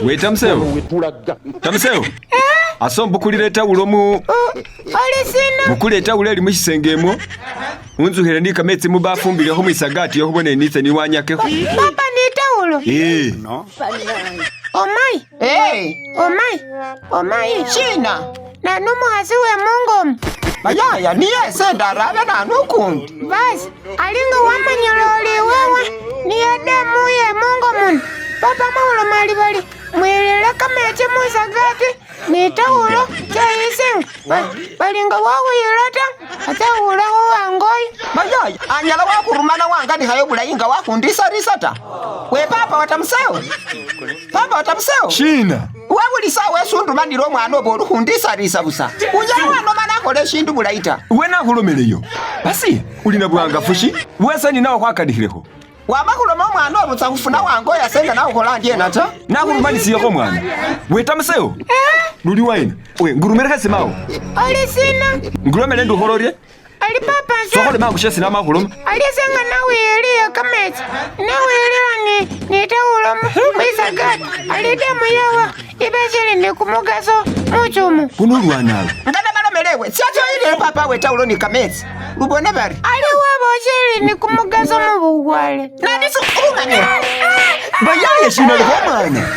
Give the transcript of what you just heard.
We Tamuseo. Tamuseo. Aso mbukulira etawulo mu. Olisina. Bukule etawulo eri mu kisengemo. Unzuhira ndi kametsi mu bafumbireho mu isagati yo kubona enise ni wanyakeho. Papa ni tawulo. No. Omai. Omai. China. Na numuhazi we Mungu. Bayaya niye senda rabe na nukundi. Basi, alinga wamanyolole wewe. Niye demu ye Mungu mun. Papa maulo mali bali. Mwelele kametsi mu isagati. Ni tawulo chaising. Balinga wawu yilata. Atawulo ho wangoi. Bayaya anyala wakurumana wangani hayo bulayinga wakundisa risata. We papa wa Tamuseo. Papa wa Tamuseo. China. Wabulisa wesundumandira omwana obo olukundisa risa busa. Unyawa no manakole shindu bulayita. We nakulomeleyo. Basi ulina bwangafushi. Wesa ni nawo kwakadihireho. Wamakuloma omwana obutsa kufuna wango yasenga nawo kolandye nata. Nakulumanisiyeho mwana. We Tamuseo. Luli waina. We ngurumere semao. Olisina. Ngurumere nduhororye. Ali papa so. Sokole mangu shesi na makuloma. Alisenga nawe yeli ya kametsi. Nawe yeli ni tawulo mwisagati. Ali demu yawa. Ibeshele ni kumugaso muchumu. Kuno lwanawe. Ngada malomelewe. Siacho ile papa we tawulo ni kametsi. Lubone bari. Ali wabashele ni kumugaso mubugwale. Nani so kumanya. Bayaya China lho mwana.